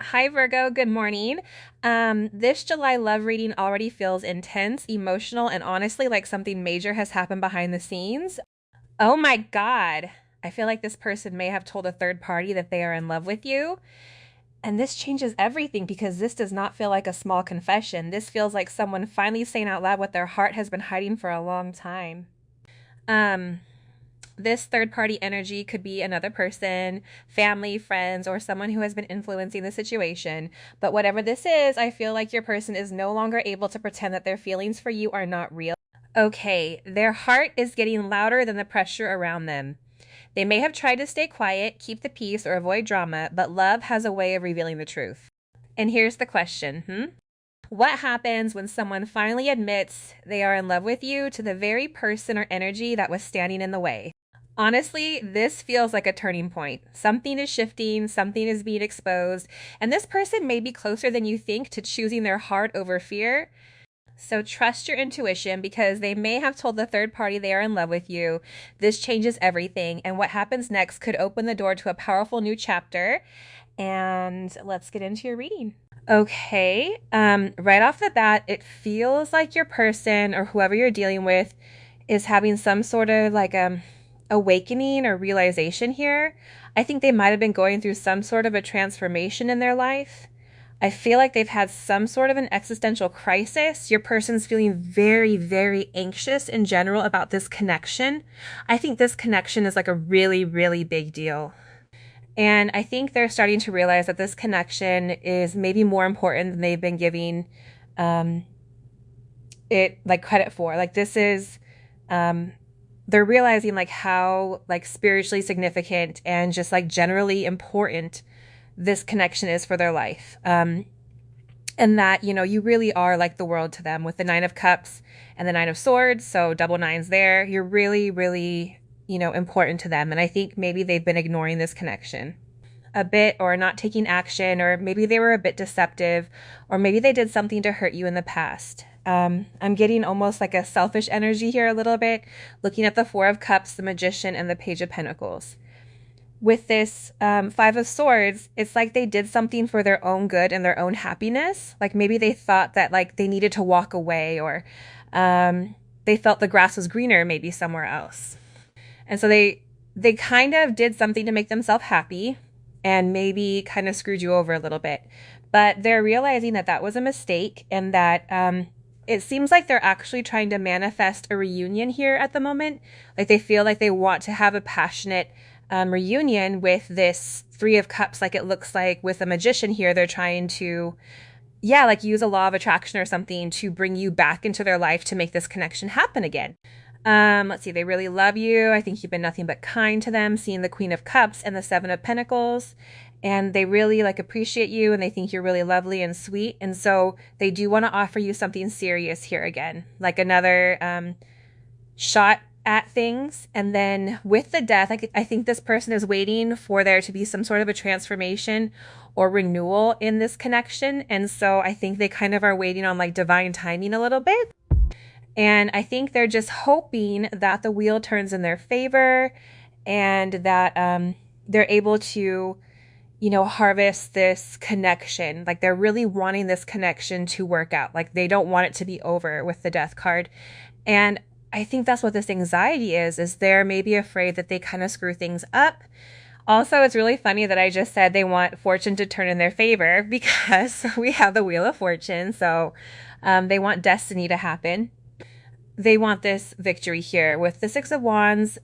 Hi, Virgo. Good morning. This July love reading already feels intense, emotional, and honestly like something major has happened behind the scenes. Oh my God. I feel like this person may have told a third party that they are in love with you. And this changes everything because this does not feel like a small confession. This feels like someone finally saying out loud what their heart has been hiding for a long time. Um, this third party energy could be another person, family, friends, or someone who has been influencing the situation. But whatever this is, I feel like your person is no longer able to pretend that their feelings for you are not real. Okay, their heart is getting louder than the pressure around them. They may have tried to stay quiet, keep the peace, or avoid drama, but love has a way of revealing the truth. And here's the question. What happens when someone finally admits they are in love with you to the very person or energy that was standing in the way? Honestly, this feels like a turning point. Something is shifting, something is being exposed, and this person may be closer than you think to choosing their heart over fear. So trust your intuition because they may have told the third party they are in love with you. This changes everything, and what happens next could open the door to a powerful new chapter. And let's get into your reading. Okay, right off the bat, it feels like your person or whoever you're dealing with is having some sort of like awakening or realization here. I think they might have been going through some sort of a transformation in their life. I feel like they've had some sort of an existential crisis. Your person's feeling very, very anxious in general about this connection. I think this connection is like a really, really big deal. And I think they're starting to realize that this connection is maybe more important than they've been giving it like credit for. Like this is they're realizing like how like spiritually significant and just like generally important this connection is for their life. And that, you really are like the world to them with the Nine of Cups and the Nine of Swords. So double nines there. You're really, really, important to them. And I think maybe they've been ignoring this connection a bit or not taking action, or maybe they were a bit deceptive, or maybe they did something to hurt you in the past. I'm getting almost like a selfish energy here a little bit, looking at the Four of Cups, the Magician, and the Page of Pentacles. With this Five of Swords, it's like they did something for their own good and their own happiness. Like maybe they thought that like they needed to walk away, or they felt the grass was greener maybe somewhere else. And so they kind of did something to make themselves happy and maybe kind of screwed you over a little bit. But they're realizing that that was a mistake, and that it seems like they're actually trying to manifest a reunion here at the moment. Like they feel like they want to have a passionate reunion with this Three of Cups. Like it looks like with a Magician here, they're trying to, yeah, like use a law of attraction or something to bring you back into their life to make this connection happen again. Let's see, they really love you. I think you've been nothing but kind to them, seeing the Queen of Cups and the Seven of Pentacles. And they really like appreciate you, and they think you're really lovely and sweet. And so they do want to offer you something serious here again, like another shot at things. And then with the Death, I think this person is waiting for there to be some sort of a transformation or renewal in this connection. And so I think they kind of are waiting on like divine timing a little bit. And I think they're just hoping that the wheel turns in their favor, and that they're able to, harvest this connection. Like they're really wanting this connection to work out. Like they don't want it to be over with the Death card. And I think that's what this anxiety is they're maybe afraid that they kind of screw things up. Also, it's really funny that I just said they want fortune to turn in their favor because we have the Wheel of Fortune. So they want destiny to happen. They want this victory here with the Six of Wands.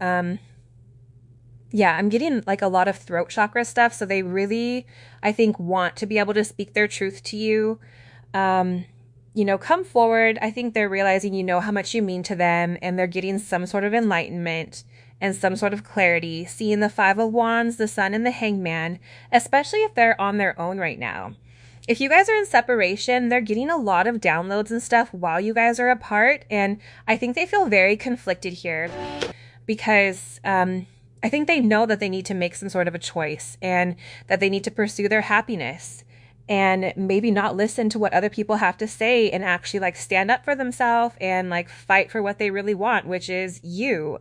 Yeah, I'm getting like a lot of throat chakra stuff. So they really, I think, want to be able to speak their truth to you. Come forward. I think they're realizing, how much you mean to them, and they're getting some sort of enlightenment and some sort of clarity, seeing the Five of Wands, the Sun, and the Hangman, especially if they're on their own right now. If you guys are in separation, they're getting a lot of downloads and stuff while you guys are apart. And I think they feel very conflicted here because I think they know that they need to make some sort of a choice, and that they need to pursue their happiness and maybe not listen to what other people have to say, and actually like stand up for themselves and like fight for what they really want, which is you.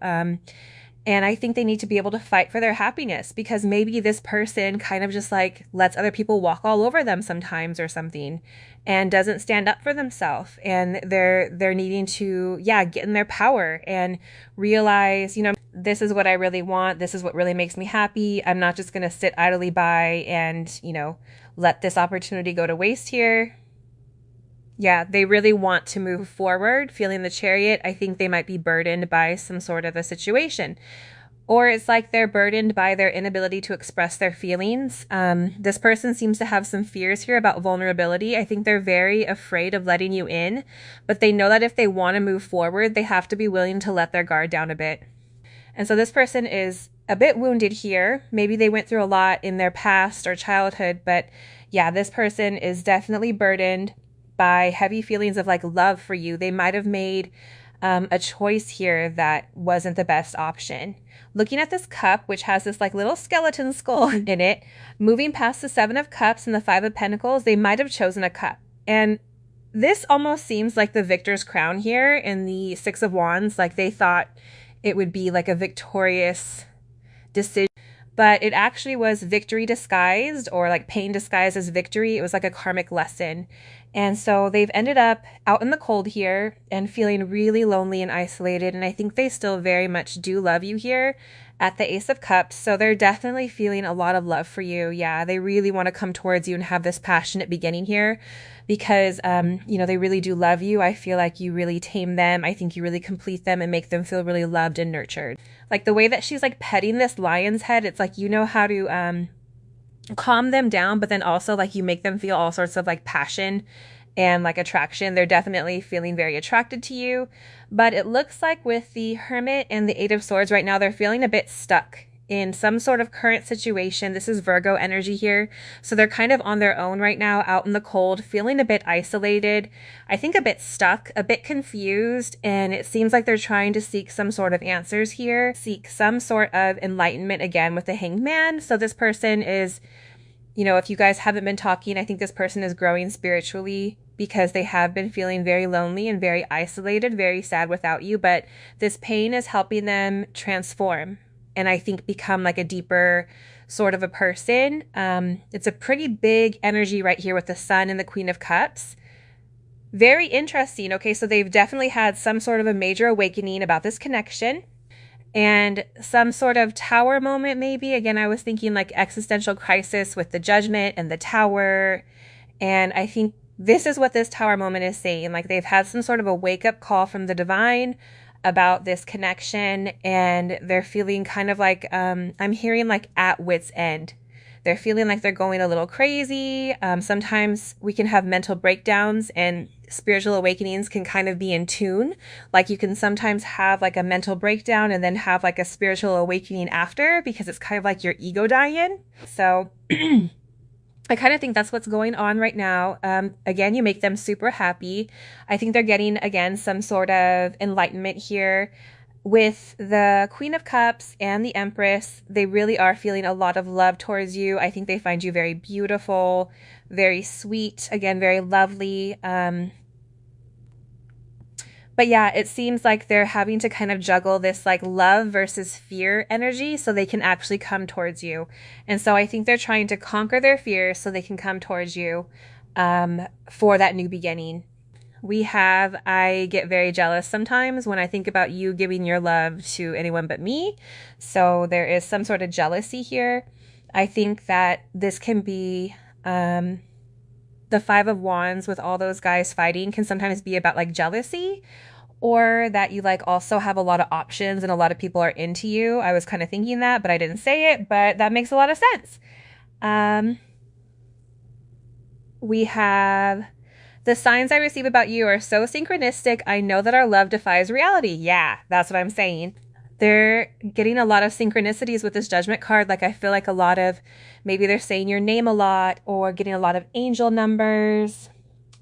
And I think they need to be able to fight for their happiness, because maybe this person kind of just like lets other people walk all over them sometimes or something, and doesn't stand up for themselves. And they're needing to, yeah, get in their power and realize, this is what I really want. This is what really makes me happy. I'm not just going to sit idly by and, let this opportunity go to waste here. Yeah, they really want to move forward, feeling the Chariot. I think they might be burdened by some sort of a situation. Or it's like they're burdened by their inability to express their feelings. This person seems to have some fears here about vulnerability. I think they're very afraid of letting you in, but they know that if they want to move forward, they have to be willing to let their guard down a bit. And so this person is a bit wounded here. Maybe they went through a lot in their past or childhood, but yeah, this person is definitely burdened by heavy feelings of like love for you. They might have made a choice here that wasn't the best option. Looking at this cup, which has this like little skeleton skull in it, moving past the 7 of Cups and the 5 of Pentacles, they might have chosen a cup. And this almost seems like the victor's crown here in the 6 of Wands. Like they thought it would be like a victorious decision, but it actually was victory disguised, or like pain disguised as victory. It was like a karmic lesson. And so they've ended up out in the cold here and feeling really lonely and isolated. And I think they still very much do love you here at the Ace of Cups. So they're definitely feeling a lot of love for you. Yeah, they really want to come towards you and have this passionate beginning here because, they really do love you. I feel like you really tame them. I think you really complete them and make them feel really loved and nurtured. Like the way that she's like petting this lion's head, it's like you know how to calm them down, but then also like you make them feel all sorts of like passion and like attraction. They're definitely feeling very attracted to you. But it looks like with the Hermit and the 8 of Swords right now, they're feeling a bit stuck in some sort of current situation. This is Virgo energy here. So they're kind of on their own right now, out in the cold, feeling a bit isolated. I think a bit stuck, a bit confused. And it seems like they're trying to seek some sort of answers here, seek some sort of enlightenment again with the Hanged Man. So this person is, if you guys haven't been talking, I think this person is growing spiritually because they have been feeling very lonely and very isolated, very sad without you. But this pain is helping them transform and I think become like a deeper sort of a person. It's a pretty big energy right here with the Sun and the Queen of Cups. Very interesting. Okay, so they've definitely had some sort of a major awakening about this connection. And some sort of tower moment, maybe. Again, I was thinking like existential crisis with the Judgment and the Tower. And I think this is what this Tower moment is saying. Like they've had some sort of a wake-up call from the divine about this connection. And they're feeling kind of like, I'm hearing like at wit's end. They're feeling like they're going a little crazy. Sometimes we can have mental breakdowns, and spiritual awakenings can kind of be in tune. Like you can sometimes have like a mental breakdown and then have like a spiritual awakening after, because it's kind of like your ego dying. So I kind of think that's what's going on right now. Again, you make them super happy. I think they're getting, again, some sort of enlightenment here. With the Queen of Cups and the Empress, they really are feeling a lot of love towards you. I think they find you very beautiful, very sweet, again, very lovely. But yeah, it seems like they're having to kind of juggle this like love versus fear energy so they can actually come towards you. And so I think they're trying to conquer their fears so they can come towards you for that new beginning. I get very jealous sometimes when I think about you giving your love to anyone but me. So there is some sort of jealousy here. I think that this can be the 5 of Wands with all those guys fighting can sometimes be about like jealousy, or that you like also have a lot of options and a lot of people are into you. I was kind of thinking that, but I didn't say it, but that makes a lot of sense. We have the signs I receive about you are so synchronistic. I know that our love defies reality. Yeah, that's what I'm saying. They're getting a lot of synchronicities with this Judgment card. Like I feel like a lot of, maybe they're saying your name a lot, or getting a lot of angel numbers,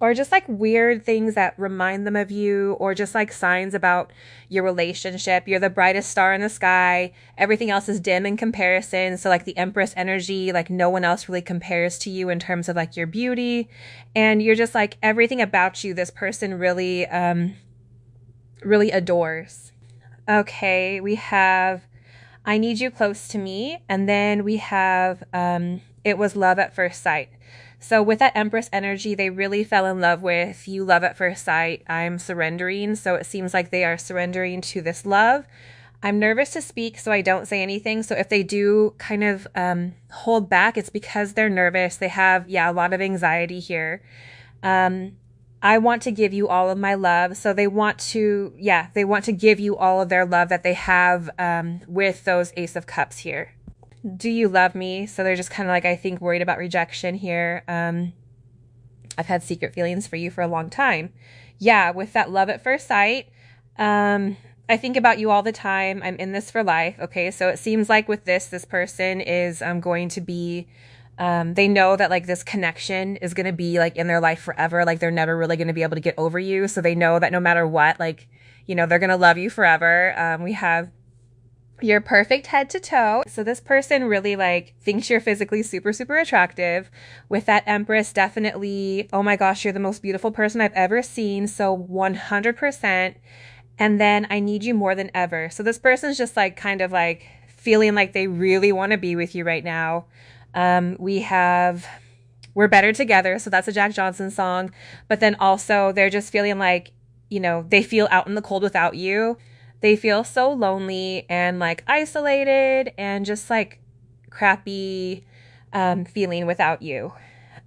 or just like weird things that remind them of you, or just like signs about your relationship. You're the brightest star in the sky. Everything else is dim in comparison. So like the Empress energy, like no one else really compares to you in terms of like your beauty. And you're just like everything about you, this person really, really adores. Okay, we have I need you close to me. And then we have it was love at first sight. So with that Empress energy, they really fell in love with you, love at first sight. I'm surrendering. So it seems like they are surrendering to this love. I'm nervous to speak, so I don't say anything. So if they do kind of hold back, it's because they're nervous. They have, a lot of anxiety here. I want to give you all of my love. So they want to give you all of their love that they have with those Ace of Cups here. Do you love me? So they're just kind of like, I think, worried about rejection here. I've had secret feelings for you for a long time. Yeah, with that love at first sight. I think about you all the time. I'm in this for life. Okay, so it seems like with this person is going to be, they know that like this connection is going to be like in their life forever. Like they're never really going to be able to get over you. So they know that no matter what, like, they're going to love you forever. We have you're perfect head to toe. So this person really like thinks you're physically super, super attractive. With that Empress, definitely, oh my gosh, you're the most beautiful person I've ever seen. So 100%. And then I need you more than ever. So this person's just like kind of like feeling like they really want to be with you right now. We're better together. So that's a Jack Johnson song. But then also they're just feeling like, they feel out in the cold without you. They feel so lonely and like isolated and just like crappy feeling without you.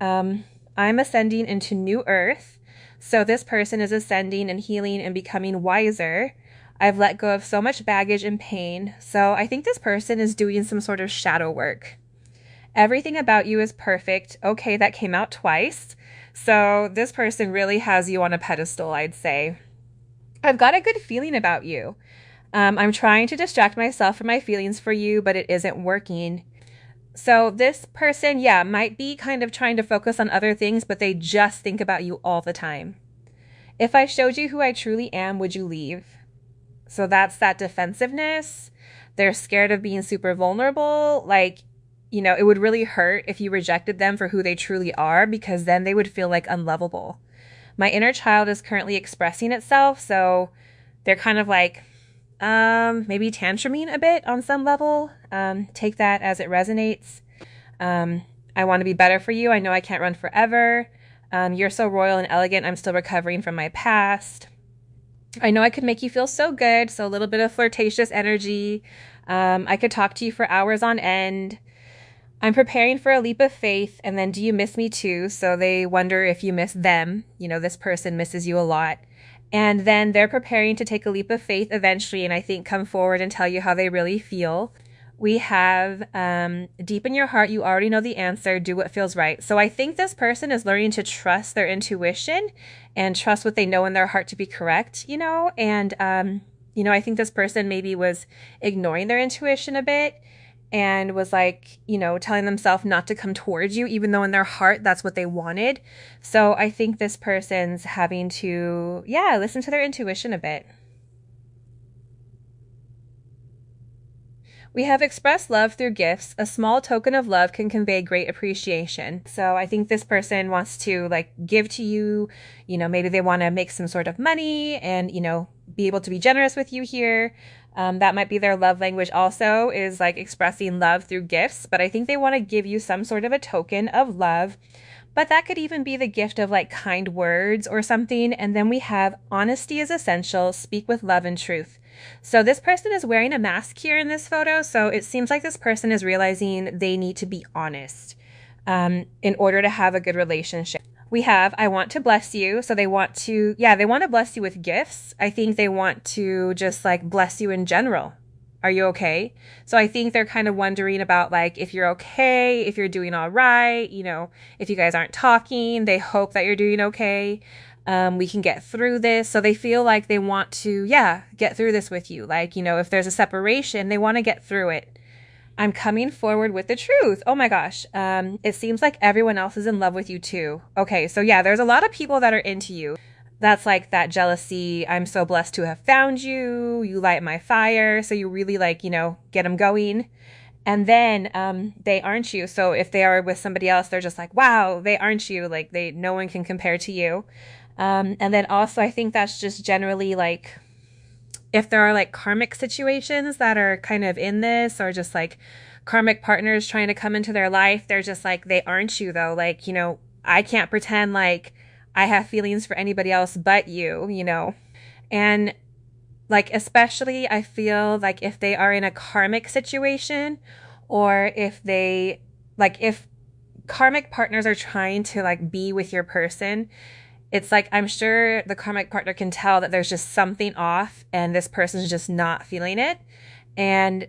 I'm ascending into new earth. So this person is ascending and healing and becoming wiser. I've let go of so much baggage and pain. So I think this person is doing some sort of shadow work. Everything about you is perfect. Okay, that came out twice. So this person really has you on a pedestal, I'd say. I've got a good feeling about you. I'm trying to distract myself from my feelings for you, but it isn't working. So this person, might be kind of trying to focus on other things, but they just think about you all the time. If I showed you who I truly am, would you leave? So that's that defensiveness. They're scared of being super vulnerable. Like, it would really hurt if you rejected them for who they truly are, because then they would feel like unlovable. My inner child is currently expressing itself. So they're kind of like, maybe tantruming a bit on some level. Take that as it resonates. I want to be better for you. I know I can't run forever. You're so royal and elegant. I'm still recovering from my past. I know I could make you feel so good. So a little bit of flirtatious energy. I could talk to you for hours on end. I'm preparing for a leap of faith. And then do you miss me too? So they wonder if you miss them. This person misses you a lot. And then they're preparing to take a leap of faith eventually, and I think come forward and tell you how they really feel. We have deep in your heart, you already know the answer, do what feels right. So I think this person is learning to trust their intuition and trust what they know in their heart to be correct, and, I think this person maybe was ignoring their intuition a bit and was like, telling themselves not to come towards you, even though in their heart, that's what they wanted. So I think this person's having to, listen to their intuition a bit. We have expressed love through gifts. A small token of love can convey great appreciation. So I think this person wants to like give to you, maybe they want to make some sort of money and, be able to be generous with you here. That might be their love language also, is like expressing love through gifts. But I think they want to give you some sort of a token of love. But that could even be the gift of like kind words or something. And then we have honesty is essential. Speak with love and truth. So this person is wearing a mask here in this photo. So it seems like this person is realizing they need to be honest in order to have a good relationship. We have, I want to bless you. So they want to bless you with gifts. I think they want to just like bless you in general. Are you okay? So I think they're kind of wondering about like, if you're okay, if you're doing all right, if you guys aren't talking, they hope that you're doing okay. We can get through this. So they feel like they want to, get through this with you. Like, if there's a separation, they want to get through it. I'm coming forward with the truth. Oh my gosh. It seems like everyone else is in love with you too. Okay. So there's a lot of people that are into you. That's like that jealousy. I'm so blessed to have found you. You light my fire. So you really like, get them going. And then they aren't you. So if they are with somebody else, they're just like, wow, they aren't you. Like no one can compare to you. And then also I think that's just generally like if there are like karmic situations that are kind of in this, or just like karmic partners trying to come into their life, they're just like, they aren't you though. Like, you know, I can't pretend like I have feelings for anybody else but you, you know. And like, especially I feel like if they are in a karmic situation, or if they, like, if karmic partners are trying to like be with your person, it's like, I'm sure the karmic partner can tell that there's just something off and this person's just not feeling it. And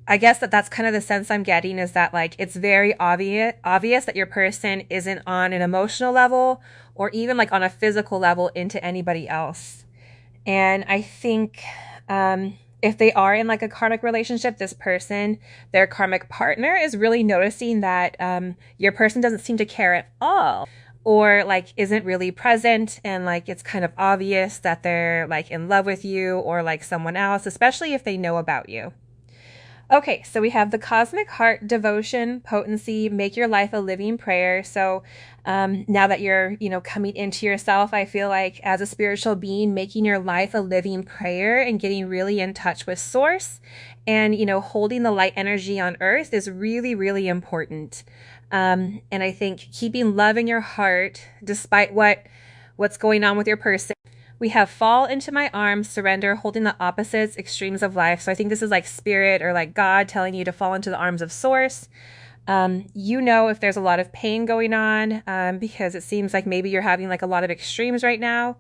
I guess that's kind of the sense I'm getting, is that like it's very obvious that your person isn't on an emotional level or even like on a physical level into anybody else. And I think if they are in like a karmic relationship, this person, their karmic partner, is really noticing that your person doesn't seem to care at all, or like isn't really present, and like it's kind of obvious that they're like in love with you or like someone else, especially if they know about you. Okay, so we have the cosmic heart, devotion, potency, make your life a living prayer. So now that you're, you know, coming into yourself, I feel like as a spiritual being, making your life a living prayer and getting really in touch with source and, you know, holding the light energy on earth is really, really important. And I think keeping love in your heart, despite what's going on with your person. We have fall into my arms, surrender, holding the opposites, extremes of life. So I think this is like spirit or like God telling you to fall into the arms of source. You know, if there's a lot of pain going on, because it seems like maybe you're having like a lot of extremes right now.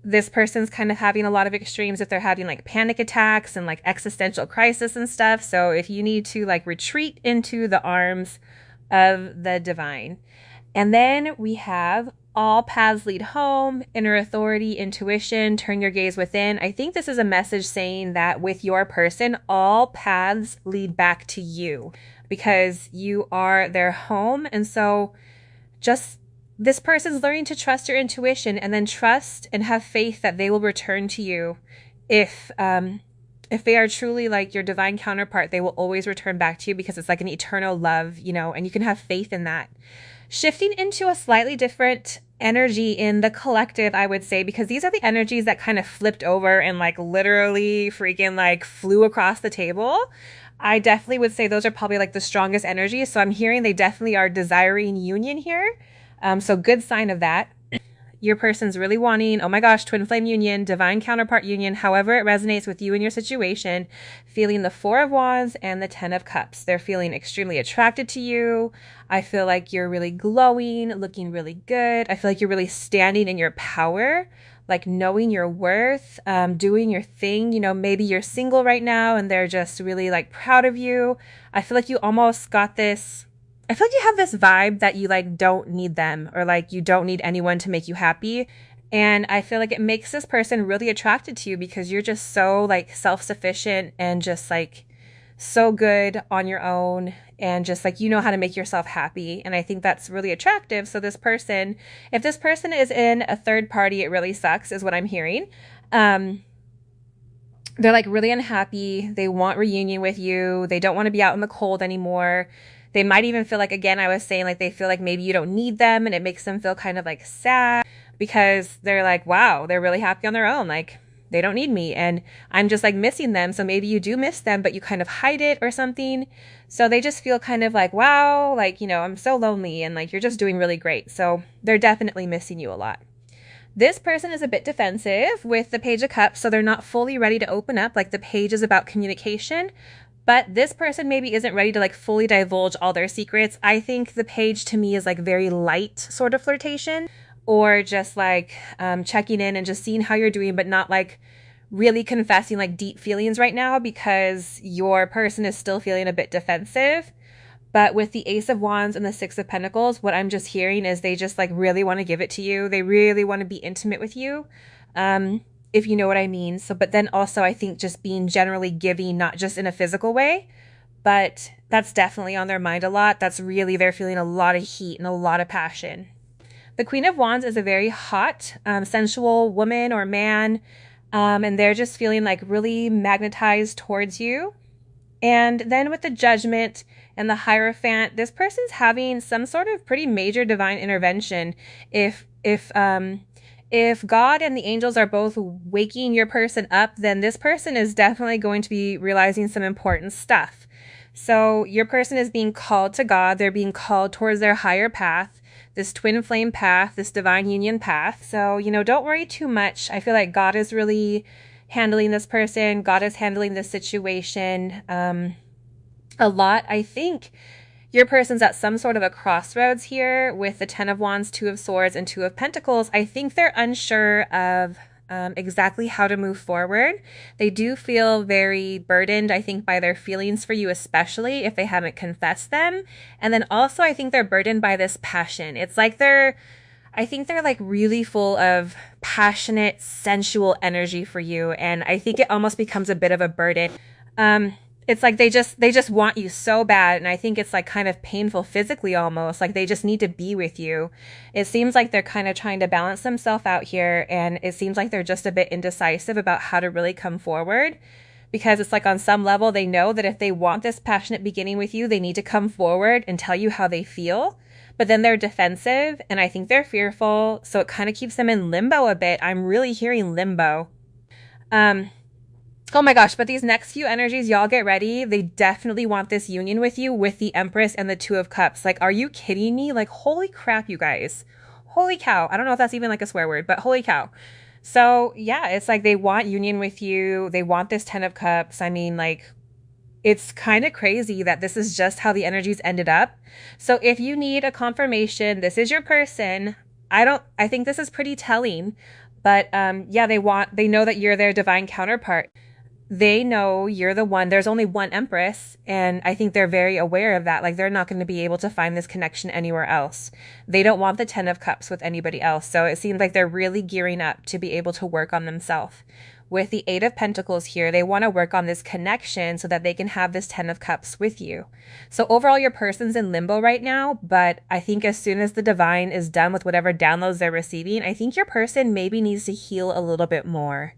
This person's kind of having a lot of extremes if they're having like panic attacks and like existential crisis and stuff. So if you need to like retreat into the arms of the divine. And then we have all paths lead home, inner authority, intuition, turn your gaze within. I think this is a message saying that with your person, all paths lead back to you because you are their home. And so just this person's learning to trust your intuition, and then trust and have faith that they will return to you. If they are truly like your divine counterpart, they will always return back to you because it's like an eternal love, you know, and you can have faith in that. Shifting into a slightly different energy in the collective, I would say, because these are the energies that kind of flipped over and like literally freaking like flew across the table. I definitely would say those are probably like the strongest energies. So I'm hearing they definitely are desiring union here. So good sign of that. Your person's really wanting, oh my gosh, twin flame union, divine counterpart union, however it resonates with you and your situation, feeling the 4 of Wands and the 10 of Cups. They're feeling extremely attracted to you. I feel like you're really glowing, looking really good. I feel like you're really standing in your power, like knowing your worth, doing your thing. You know, maybe you're single right now and they're just really like proud of you. I feel like you almost got this, I feel like you have this vibe that you like don't need them, or like you don't need anyone to make you happy. And I feel like it makes this person really attracted to you because you're just so like self-sufficient and just like so good on your own, and just like you know how to make yourself happy. And I think that's really attractive. So this person, if this person is in a third party, it really sucks is what I'm hearing. They're like really unhappy. They want reunion with you. They don't want to be out in the cold anymore. They might even feel like, again, I was saying, like they feel like maybe you don't need them, and it makes them feel kind of like sad because they're like, wow, they're really happy on their own. Like they don't need me and I'm just like missing them. So maybe you do miss them, but you kind of hide it or something. So they just feel kind of like, wow, like, you know, I'm so lonely, and like you're just doing really great. So they're definitely missing you a lot. This person is a bit defensive with the Page of Cups, so they're not fully ready to open up. Like the page is about communication, but this person maybe isn't ready to like fully divulge all their secrets. I think the page to me is like very light sort of flirtation, or just like checking in and just seeing how you're doing, but not like really confessing like deep feelings right now because your person is still feeling a bit defensive. But with the Ace of Wands and the 6 of Pentacles, what I'm just hearing is they just like really want to give it to you. They really want to be intimate with you. If you know what I mean. So, but then also I think just being generally giving, not just in a physical way, but that's definitely on their mind a lot. That's really, they're feeling a lot of heat and a lot of passion. The Queen of Wands is a very hot, sensual woman or man. And they're just feeling like really magnetized towards you. And then with the Judgment and the Hierophant, this person's having some sort of pretty major divine intervention. If If God and the angels are both waking your person up, then this person is definitely going to be realizing some important stuff. So your person is being called to God. They're being called towards their higher path, this twin flame path, this divine union path. So, don't worry too much. I feel like God is really handling this person. God is handling this situation a lot. I think your person's at some sort of a crossroads here with the Ten of Wands, Two of Swords, and Two of Pentacles. I think they're unsure of exactly how to move forward. They do feel very burdened, I think, by their feelings for you, especially if they haven't confessed them. And then also, I think they're burdened by this passion. It's like I think they're like really full of passionate, sensual energy for you. And I think it almost becomes a bit of a burden. It's like they just want you so bad, and I think it's like kind of painful physically almost, like they just need to be with you. It seems like they're kind of trying to balance themselves out here, and it seems like they're just a bit indecisive about how to really come forward, because it's like on some level they know that if they want this passionate beginning with you, they need to come forward and tell you how they feel. But then they're defensive, and I think they're fearful, so it kind of keeps them in limbo a bit. I'm really hearing limbo. Oh my gosh, but these next few energies, y'all get ready. They definitely want this union with you with the Empress and the Two of Cups. Like, are you kidding me? Like, holy crap, you guys. Holy cow. I don't know if that's even like a swear word, but holy cow. So yeah, it's like they want union with you. They want this Ten of Cups. I mean, like, it's kind of crazy that this is just how the energies ended up. So if you need a confirmation, this is your person. I think this is pretty telling, but yeah, they know that you're their divine counterpart. They know you're the one. There's only one Empress, and I think they're very aware of that. Like, they're not going to be able to find this connection anywhere else. They don't want the Ten of Cups with anybody else. So it seems like they're really gearing up to be able to work on themselves. With the Eight of Pentacles here, they want to work on this connection so that they can have this Ten of Cups with you. So overall, your person's in limbo right now, but I think as soon as the divine is done with whatever downloads they're receiving, I think your person maybe needs to heal a little bit more.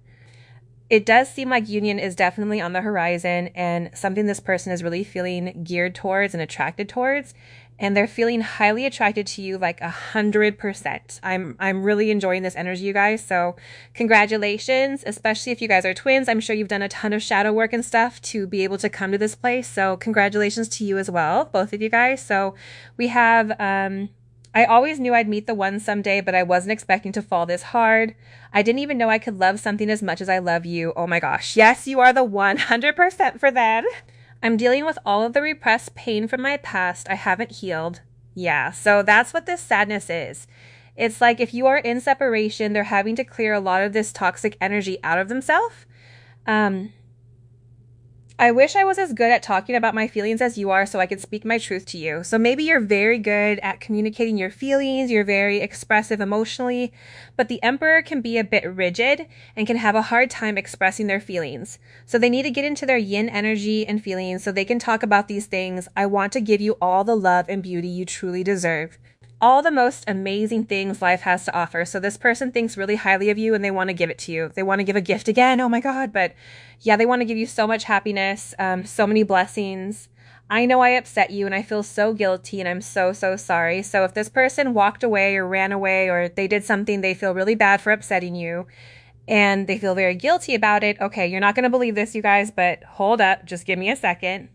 It does seem like union is definitely on the horizon, and something this person is really feeling geared towards and attracted towards. And they're feeling highly attracted to you, like 100%. I'm really enjoying this energy, you guys. So congratulations, especially if you guys are twins. I'm sure you've done a ton of shadow work and stuff to be able to come to this place. So congratulations to you as well, both of you guys. So we have, I always knew I'd meet the one someday, but I wasn't expecting to fall this hard. I didn't even know I could love something as much as I love you. Oh my gosh. Yes, you are the 100% for that. I'm dealing with all of the repressed pain from my past I haven't healed. Yeah, so that's what this sadness is. It's like if you are in separation, they're having to clear a lot of this toxic energy out of themselves. I wish I was as good at talking about my feelings as you are so I could speak my truth to you. So maybe you're very good at communicating your feelings, you're very expressive emotionally, but the Emperor can be a bit rigid and can have a hard time expressing their feelings. So they need to get into their yin energy and feelings so they can talk about these things. I want to give you all the love and beauty you truly deserve. All the most amazing things life has to offer. So this person thinks really highly of you and they want to give it to you. They want to give a gift again. Oh my God. But yeah, they want to give you so much happiness, so many blessings. I know I upset you and I feel so guilty and I'm so, so sorry. So if this person walked away or ran away or they did something, they feel really bad for upsetting you and they feel very guilty about it. Okay, you're not going to believe this, you guys, but hold up. Just give me a second.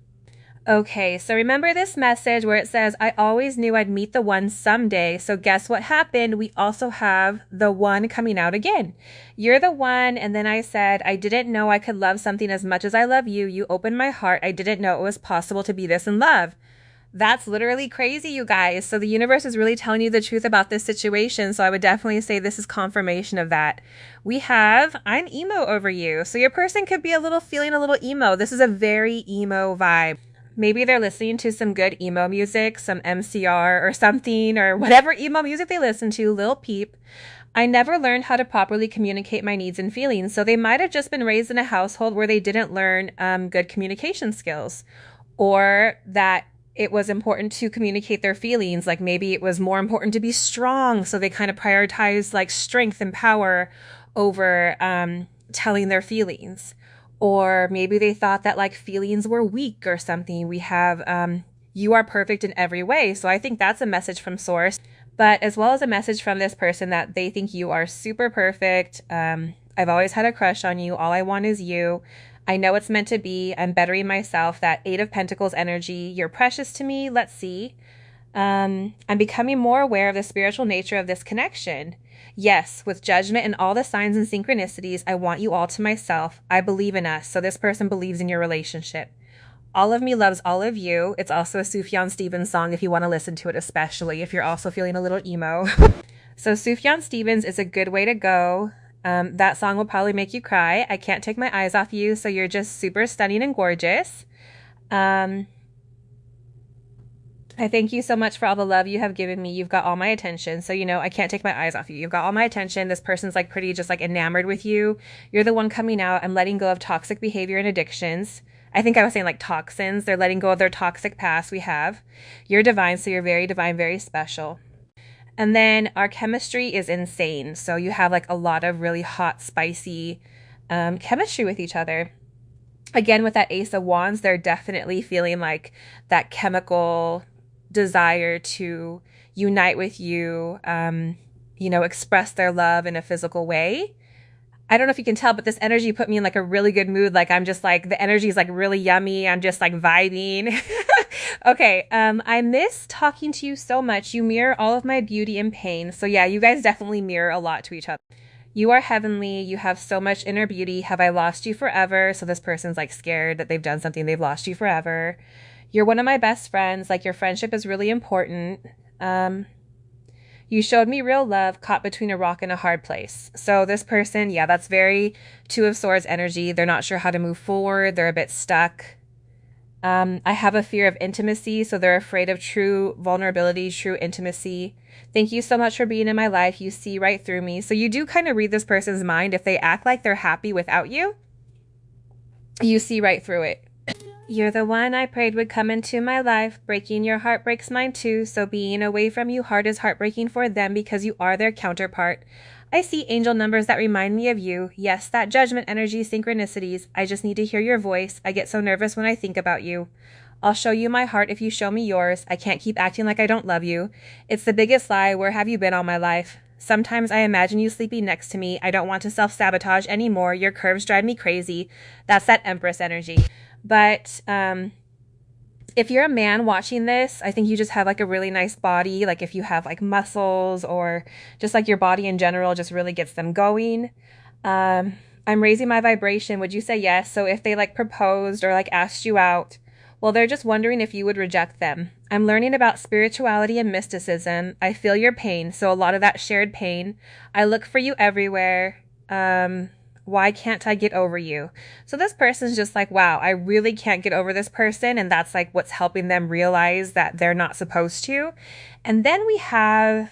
Okay, so remember this message where it says, I always knew I'd meet the one someday. So guess what happened? We also have the one coming out again. You're the one. And then I said, I didn't know I could love something as much as I love you. You opened my heart. I didn't know it was possible to be this in love. That's literally crazy, you guys. So the universe is really telling you the truth about this situation. So I would definitely say this is confirmation of that. We have, I'm emo over you. So your person could be feeling a little emo. This is a very emo vibe. Maybe they're listening to some good emo music, some MCR or something, or whatever emo music they listen to, Lil Peep. I never learned how to properly communicate my needs and feelings. So they might have just been raised in a household where they didn't learn good communication skills, or that it was important to communicate their feelings. Like maybe it was more important to be strong. So they kind of prioritized like strength and power over telling their feelings. Or maybe they thought that like feelings were weak or something. We have, you are perfect in every way. So I think that's a message from source. but as well as a message from this person that they think you are super perfect. I've always had a crush on you. All I want is you. I know it's meant to be. I'm bettering myself. That Eight of Pentacles energy. You're precious to me. Let's see. I'm becoming more aware of the spiritual nature of this connection. Yes, with judgment and all the signs and synchronicities, I want you all to myself. I believe in us. So this person believes in your relationship. All of me loves all of you. It's also a Sufjan Stevens song if you want to listen to it, especially if you're also feeling a little emo. So Sufjan Stevens is a good way to go. That song will probably make you cry. I can't take my eyes off you, so you're just super stunning and gorgeous. I thank you so much for all the love you have given me. You've got all my attention. So, I can't take my eyes off you. You've got all my attention. This person's like pretty just like enamored with you. You're the one coming out. I'm letting go of toxic behavior and addictions. I think I was saying like toxins. They're letting go of their toxic past we have. You're divine, so you're very divine, very special. And then our chemistry is insane. So you have like a lot of really hot, spicy chemistry with each other. Again, with that Ace of Wands, they're definitely feeling like that chemical desire to unite with you, express their love in a physical way. I don't know if you can tell, but this energy put me in like a really good mood. Like I'm just like, the energy is like really yummy. I'm just like vibing. Okay. I miss talking to you so much. You mirror all of my beauty and pain. So yeah, you guys definitely mirror a lot to each other. You are heavenly. You have so much inner beauty. Have I lost you forever? So this person's like scared that they've done something. They've lost you forever. You're one of my best friends. Like your friendship is really important. You showed me real love, caught between a rock and a hard place. So this person, yeah, that's very Two of Swords energy. They're not sure how to move forward. They're a bit stuck. I have a fear of intimacy. So they're afraid of true vulnerability, true intimacy. Thank you so much for being in my life. You see right through me. So you do kind of read this person's mind. If they act like they're happy without you, you see right through it. You're the one I prayed would come into my life. Breaking your heart breaks mine too. So being away from you hard is heartbreaking for them because you are their counterpart. I see angel numbers that remind me of you. Yes, that judgment energy, synchronicities. I just need to hear your voice. I get so nervous when I think about you. I'll show you my heart if you show me yours. I can't keep acting like I don't love you. It's the biggest lie. Where have you been all my life? Sometimes I imagine you sleeping next to me. I don't want to self-sabotage anymore. Your curves drive me crazy. That's that Empress energy. But if you're a man watching this, I think you just have like a really nice body. Like if you have like muscles or just like your body in general just really gets them going. I'm raising my vibration. Would you say yes? So if they like proposed or like asked you out, well, they're just wondering if you would reject them. I'm learning about spirituality and mysticism. I feel your pain. So a lot of that shared pain. I look for you everywhere. Why can't I get over you? So this person's just like, wow, I really can't get over this person. And that's like what's helping them realize that they're not supposed to. And then we have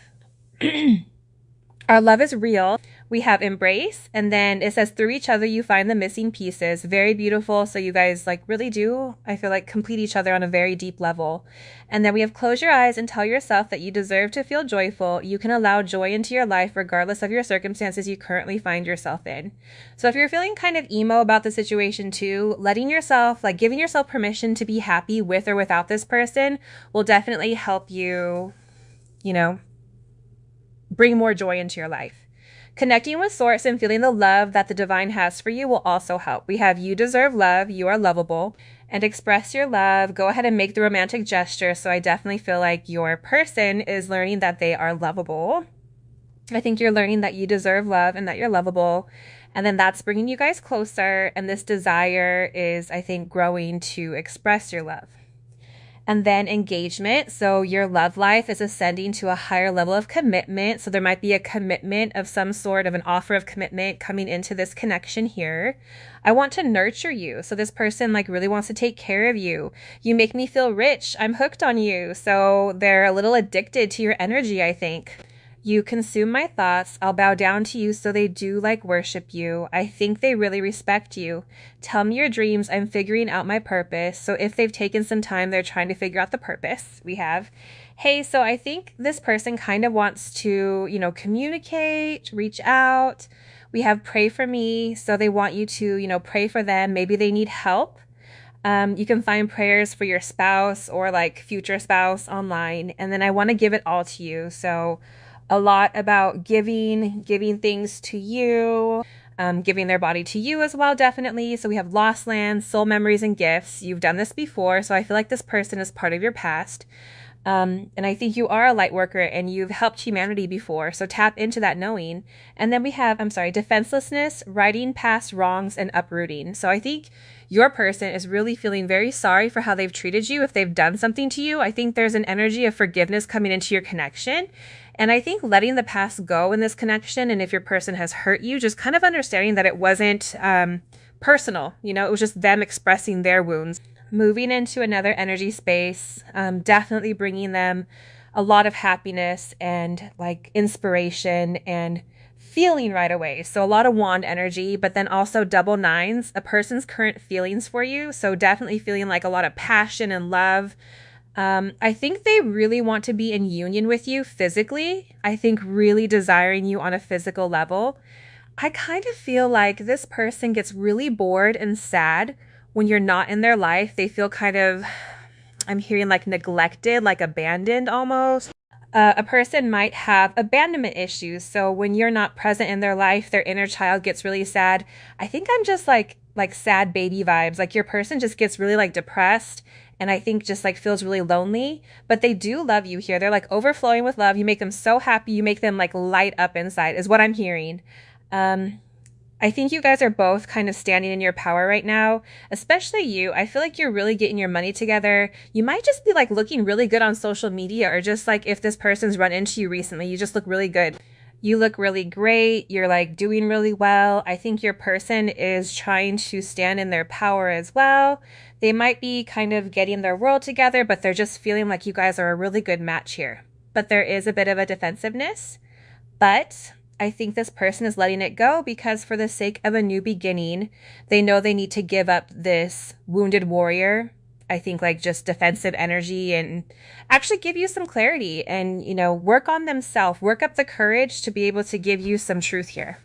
our love is real. We have embrace. And then it says through each other, you find the missing pieces. Very beautiful. So you guys like really do, I feel like, complete each other on a very deep level. And then we have close your eyes and tell yourself that you deserve to feel joyful. You can allow joy into your life regardless of your circumstances you currently find yourself in. So if you're feeling kind of emo about the situation too, letting yourself, like giving yourself permission to be happy with or without this person will definitely help you, bring more joy into your life. Connecting with Source and feeling the love that the divine has for you will also help. We have you deserve love, you are lovable, and express your love. Go ahead and make the romantic gesture. So I definitely feel like your person is learning that they are lovable. I think you're learning that you deserve love and that you're lovable. And then that's bringing you guys closer. And this desire is, I think, growing to express your love. And then engagement. So your love life is ascending to a higher level of commitment. So there might be a commitment of some sort of an offer of commitment coming into this connection here. I want to nurture you. So this person like really wants to take care of you. You make me feel rich. I'm hooked on you. So they're a little addicted to your energy, I think. You consume my thoughts. I'll bow down to you so they do like worship you. I think they really respect you. Tell me your dreams. I'm figuring out my purpose. So if they've taken some time, they're trying to figure out the purpose. We have, hey, so I think this person kind of wants to, communicate, reach out. We have pray for me. So they want you to, pray for them. Maybe they need help. You can find prayers for your spouse or like future spouse online. And then I want to give it all to you. So a lot about giving things to you, giving their body to you as well, definitely. So we have lost lands, soul memories, and gifts. You've done this before. So I feel like this person is part of your past. And I think you are a light worker and you've helped humanity before. So tap into that knowing. And then we have, defenselessness, righting past wrongs, and uprooting. So I think your person is really feeling very sorry for how they've treated you if they've done something to you. I think there's an energy of forgiveness coming into your connection. And I think letting the past go in this connection, and if your person has hurt you, just kind of understanding that it wasn't personal, it was just them expressing their wounds. Moving into another energy space, definitely bringing them a lot of happiness and like inspiration and feeling right away. So a lot of wand energy, but then also double nines, a person's current feelings for you. So definitely feeling like a lot of passion and love. I think they really want to be in union with you physically. I think really desiring you on a physical level. I kind of feel like this person gets really bored and sad when you're not in their life. They feel kind of, I'm hearing like neglected, like abandoned almost. A person might have abandonment issues. So when you're not present in their life, their inner child gets really sad. I think I'm just like sad baby vibes. Like your person just gets really like depressed and I think just like feels really lonely, but they do love you here. They're like overflowing with love. You make them so happy. You make them like light up inside is what I'm hearing. I think you guys are both kind of standing in your power right now, especially you. I feel like you're really getting your money together. You might just be like looking really good on social media, or just like if this person's run into you recently, you just look really good. You look really great. You're like doing really well. I think your person is trying to stand in their power as well. They might be kind of getting their world together, but they're just feeling like you guys are a really good match here. But there is a bit of a defensiveness, but I think this person is letting it go because for the sake of a new beginning, they know they need to give up this wounded warrior. I think like just defensive energy and actually give you some clarity and, work on themselves, work up the courage to be able to give you some truth here.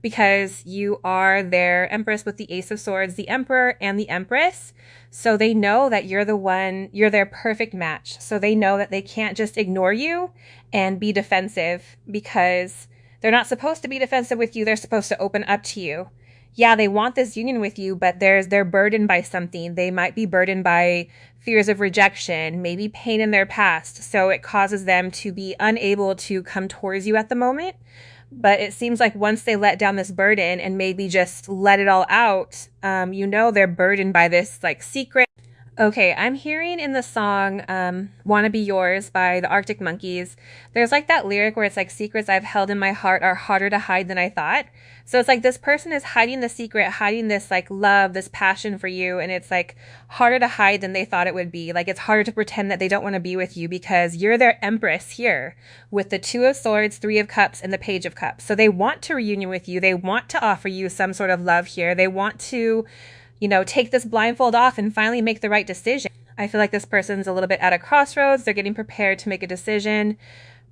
Because you are their Empress with the Ace of Swords, the Emperor, and the Empress. So they know that you're their perfect match. So they know that they can't just ignore you and be defensive because they're not supposed to be defensive with you. They're supposed to open up to you. Yeah, they want this union with you, but they're burdened by something. They might be burdened by fears of rejection, maybe pain in their past. So it causes them to be unable to come towards you at the moment. But it seems like once they let down this burden and maybe just let it all out, they're burdened by this like secret. Okay, I'm hearing in the song Wanna Be Yours by the Arctic Monkeys, there's like that lyric where it's like secrets I've held in my heart are harder to hide than I thought. So it's like this person is hiding the secret, hiding this like love, this passion for you, and it's like harder to hide than they thought it would be. Like it's harder to pretend that they don't want to be with you because you're their empress here with the Two of Swords, Three of Cups, and the Page of Cups. So they want to reunion with you. They want to offer you some sort of love here. They want to take this blindfold off and finally make the right decision. I feel like this person's a little bit at a crossroads. They're getting prepared to make a decision.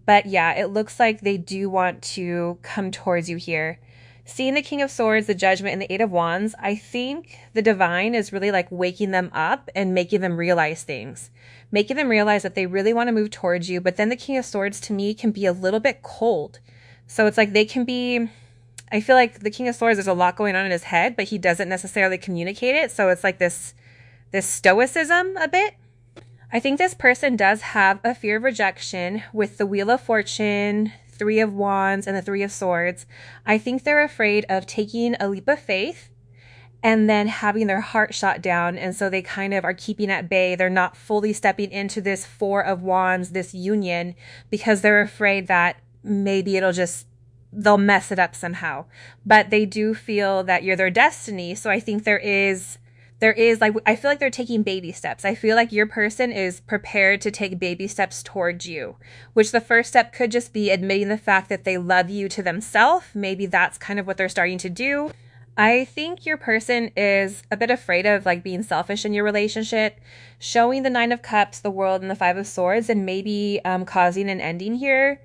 But yeah, it looks like they do want to come towards you here. Seeing the King of Swords, the Judgment, and the Eight of Wands, I think the divine is really like waking them up and making them realize things. Making them realize that they really want to move towards you. But then the King of Swords to me can be a little bit cold. So it's like they can be... I feel like the King of Swords, there's a lot going on in his head, but he doesn't necessarily communicate it. So it's like this stoicism a bit. I think this person does have a fear of rejection with the Wheel of Fortune, Three of Wands, and the Three of Swords. I think they're afraid of taking a leap of faith and then having their heart shot down. And so they kind of are keeping at bay. They're not fully stepping into this Four of Wands, this union, because they're afraid that maybe they'll mess it up somehow. But they do feel that you're their destiny. So I think there is like, I feel like they're taking baby steps. I feel like your person is prepared to take baby steps towards you, which the first step could just be admitting the fact that they love you to themselves. Maybe that's kind of what they're starting to do. I think your person is a bit afraid of like being selfish in your relationship, showing the Nine of Cups, the World, and the Five of Swords, and maybe causing an ending here.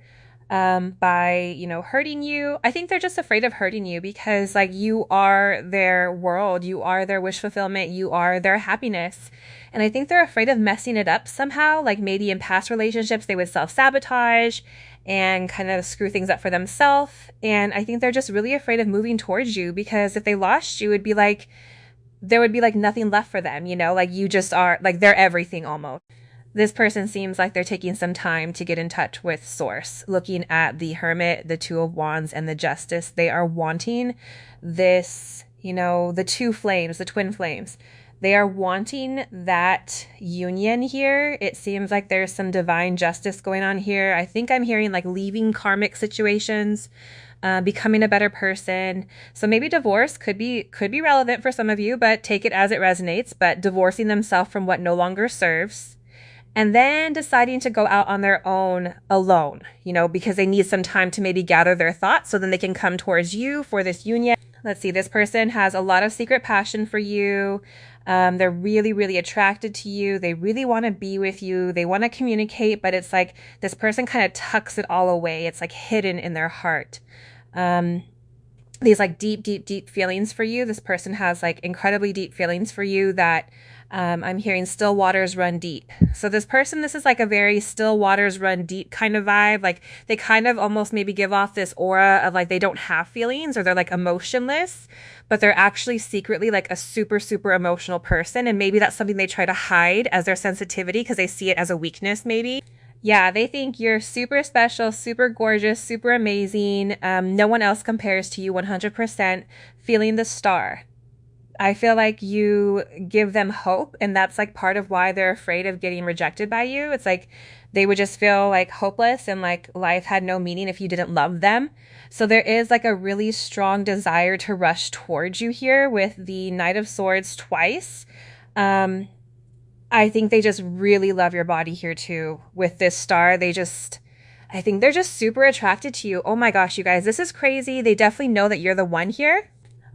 by, hurting you. I think they're just afraid of hurting you because like you are their world, you are their wish fulfillment, you are their happiness. And I think they're afraid of messing it up somehow. Like maybe in past relationships, they would self-sabotage and kind of screw things up for themselves. And I think they're just really afraid of moving towards you because if they lost you, there would be like nothing left for them, like you just are like they're everything almost. This person seems like they're taking some time to get in touch with source. Looking at the Hermit, the Two of Wands, and the Justice, they are wanting this, the two flames, the twin flames. They are wanting that union here. It seems like there's some divine justice going on here. I think I'm hearing like leaving karmic situations, becoming a better person. So maybe divorce could be relevant for some of you, but take it as it resonates. But divorcing themselves from what no longer serves. And then deciding to go out on their own alone, because they need some time to maybe gather their thoughts so then they can come towards you for this union. Let's see, this person has a lot of secret passion for you. They're really, really attracted to you. They really want to be with you. They want to communicate, but it's like this person kind of tucks it all away. It's like hidden in their heart. These like deep, deep, deep feelings for you. This person has like incredibly deep feelings for you that I'm hearing still waters run deep. So this is like a very still waters run deep kind of vibe. Like they kind of almost maybe give off this aura of like they don't have feelings or they're like emotionless, but they're actually secretly like a super, super emotional person. And maybe that's something they try to hide as their sensitivity because they see it as a weakness maybe. Yeah, they think you're super special, super gorgeous, super amazing. No one else compares to you 100%. Feeling the star. I feel like you give them hope, and that's like part of why they're afraid of getting rejected by you. It's like they would just feel like hopeless and like life had no meaning if you didn't love them. So there is like a really strong desire to rush towards you here with the Knight of Swords twice. I think they just really love your body here too. With this star, I think they're just super attracted to you. Oh my gosh, you guys, this is crazy. They definitely know that you're the one here.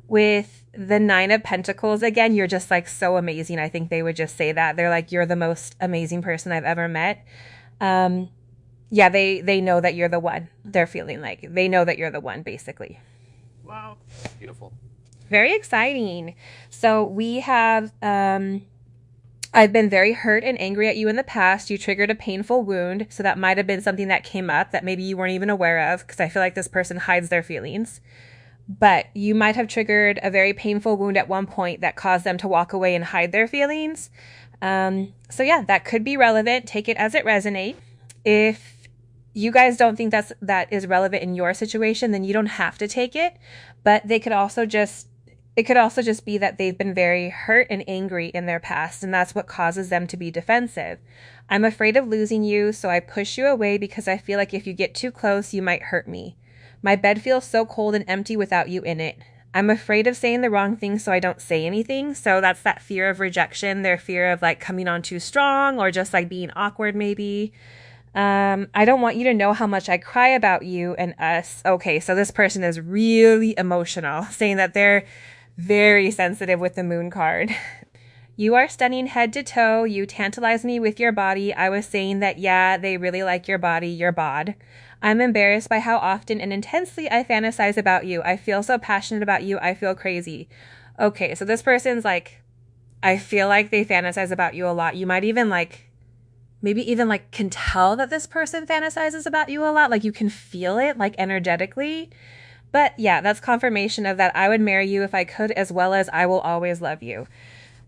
With the Nine of Pentacles, again, you're just like so amazing. I think they would just say that. They're like, you're the most amazing person I've ever met. Yeah, they know that you're the one. They're feeling like they know that you're the one, basically. Wow. Beautiful. Very exciting. So we have, I've been very hurt and angry at you in the past. You triggered a painful wound. So that might have been something that came up that maybe you weren't even aware of, because I feel like this person hides their feelings. But you might have triggered a very painful wound at one point that caused them to walk away and hide their feelings. So yeah, that could be relevant. Take it as it resonates. If you guys don't think that is relevant in your situation, then you don't have to take it. But it could also just be that they've been very hurt and angry in their past, and that's what causes them to be defensive. I'm afraid of losing you, so I push you away because I feel like if you get too close, you might hurt me. My bed feels so cold and empty without you in it. I'm afraid of saying the wrong thing, so I don't say anything. So that's that fear of rejection, their fear of like coming on too strong or just like being awkward maybe. I don't want you to know how much I cry about you and us. Okay, so this person is really emotional, saying that they're very sensitive with the Moon card. You are stunning head to toe. You tantalize me with your body. I was saying that, yeah, they really like your body, your bod. I'm embarrassed by how often and intensely I fantasize about you. I feel so passionate about you. I feel crazy. Okay, so this person's like, I feel like they fantasize about you a lot. You might even like, maybe even like can tell that this person fantasizes about you a lot. Like you can feel it like energetically. But yeah, that's confirmation of that I would marry you if I could, as well as I will always love you.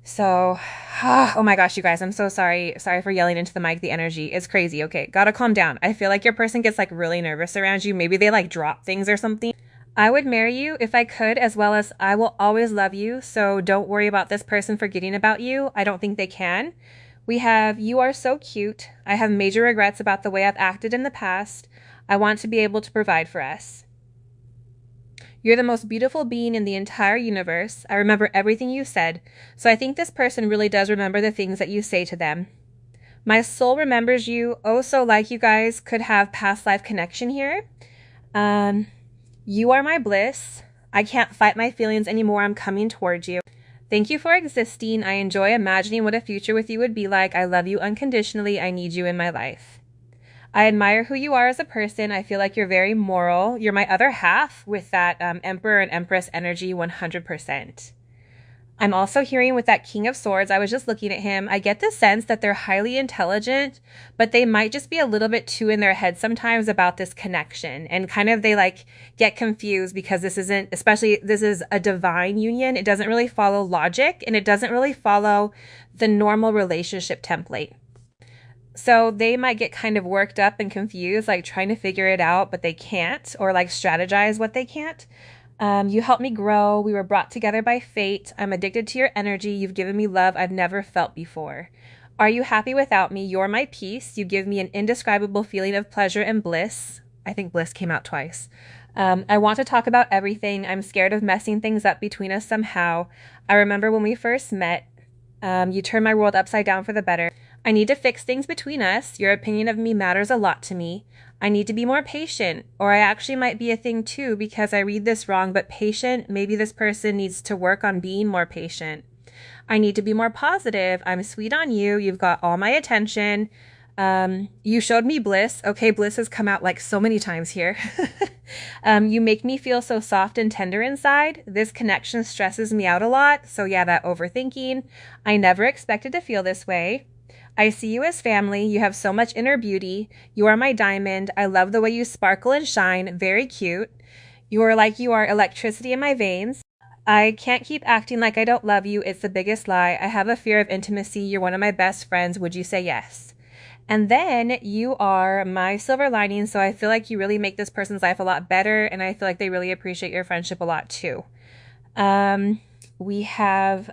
So, oh my gosh, you guys, I'm so sorry. Sorry for yelling into the mic. The energy is crazy. Okay, gotta calm down. I feel like your person gets like really nervous around you. Maybe they like drop things or something. I would marry you if I could, as well as I will always love you. So don't worry about this person forgetting about you. I don't think they can. We have, you are so cute. I have major regrets about the way I've acted in the past. I want to be able to provide for us. You're the most beautiful being in the entire universe. I remember everything you said, so I think this person really does remember the things that you say to them. My soul remembers you, oh so like you guys could have past life connection here. You are my bliss. I can't fight my feelings anymore. I'm coming towards you. Thank you for existing. I enjoy imagining what a future with you would be like. I love you unconditionally. I need you in my life. I admire who you are as a person. I feel like you're very moral. You're my other half with that Emperor and Empress energy 100%. I'm also hearing with that King of Swords, I was just looking at him. I get the sense that they're highly intelligent, but they might just be a little bit too in their head sometimes about this connection. And kind of they like get confused because this isn't, especially this is a divine union. It doesn't really follow logic and it doesn't really follow the normal relationship template. So they might get kind of worked up and confused, like trying to figure it out, but they can't, or like strategize what they can't. You helped me grow. We were brought together by fate. I'm addicted to your energy. You've given me love I've never felt before. Are you happy without me? You're my peace. You give me an indescribable feeling of pleasure and bliss. I think bliss came out twice. I want to talk about everything. I'm scared of messing things up between us somehow. I remember when we first met, you turned my world upside down for the better. I need to fix things between us. Your opinion of me matters a lot to me. I need to be more patient, or I actually might be a thing too because I read this wrong, but patient, maybe this person needs to work on being more patient. I need to be more positive. I'm sweet on you. You've got all my attention. You showed me bliss. Okay, bliss has come out like so many times here. You make me feel so soft and tender inside. This connection stresses me out a lot. So yeah, that overthinking. I never expected to feel this way. I see you as family. You have so much inner beauty. You are my diamond. I love the way you sparkle and shine. Very cute. You are like you are electricity in my veins. I can't keep acting like I don't love you. It's the biggest lie. I have a fear of intimacy. You're one of my best friends. Would you say yes? And then you are my silver lining. So I feel like you really make this person's life a lot better. And I feel like they really appreciate your friendship a lot too. We have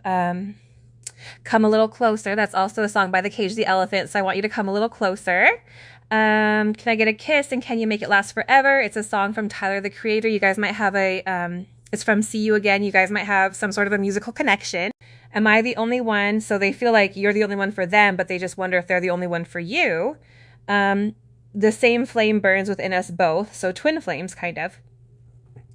Come a Little Closer. That's also a song by the Cage the Elephant. So I want you to come a little closer. Can I get a kiss and can you make it last forever? It's a song from Tyler, the Creator. You guys might have it's from See You Again. You guys might have some sort of a musical connection. Am I the only one? So they feel like you're the only one for them, but they just wonder if they're the only one for you. The same flame burns within us both. So twin flames, kind of.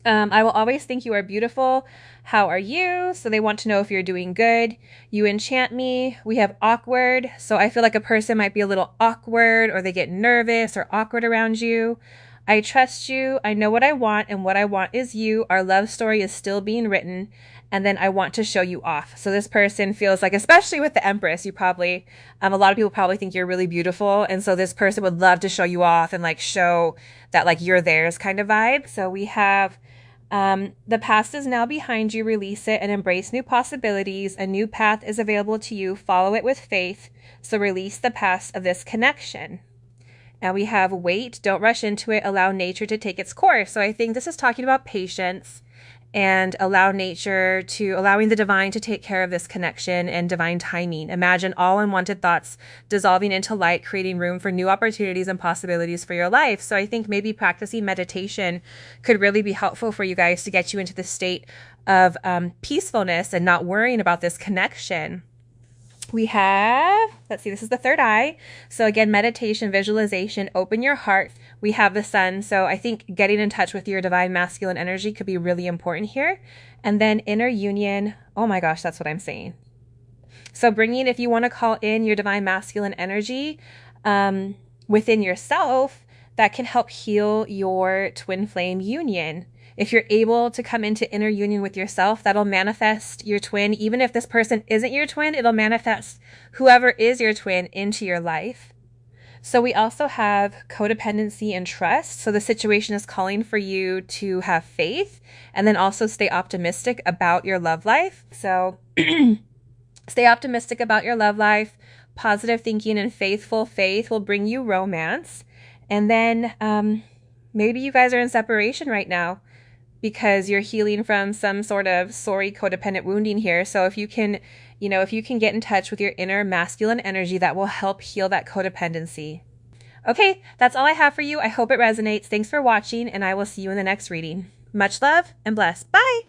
I will always think you are beautiful. How are you? So they want to know if you're doing good. You enchant me. We have awkward. So I feel like a person might be a little awkward or they get nervous or awkward around you. I trust you. I know what I want and what I want is you. Our love story is still being written. And then I want to show you off. So this person feels like, especially with the Empress, you probably, a lot of people probably think you're really beautiful. And so this person would love to show you off and like show that like you're theirs kind of vibe. So we have the past is now behind you. Release it and embrace new possibilities. A new path is available to you. Follow it with faith. So release the past of this connection. Now we have wait. Don't rush into it. Allow nature to take its course. So I think this is talking about patience and allowing the divine to take care of this connection and divine timing. Imagine all unwanted thoughts dissolving into light, creating room for new opportunities and possibilities for your life. So I think maybe practicing meditation could really be helpful for you guys to get you into the state of peacefulness and not worrying about this connection. We have, let's see, this is the third eye. So again, meditation, visualization, open your heart. We have the sun. So I think getting in touch with your divine masculine energy could be really important here. And then inner union. Oh my gosh, that's what I'm saying. So bringing, if you want to call in your divine masculine energy within yourself, that can help heal your twin flame union. If you're able to come into inner union with yourself, that'll manifest your twin. Even if this person isn't your twin, it'll manifest whoever is your twin into your life. So we also have codependency and trust. So the situation is calling for you to have faith and then also stay optimistic about your love life. So stay optimistic about your love life. Positive thinking and faithful faith will bring you romance. And then maybe you guys are in separation right now, because you're healing from some sort of sorry codependent wounding here. So if you can, if you can get in touch with your inner masculine energy, that will help heal that codependency. Okay, that's all I have for you. I hope it resonates. Thanks for watching, and I will see you in the next reading. Much love and bless. Bye.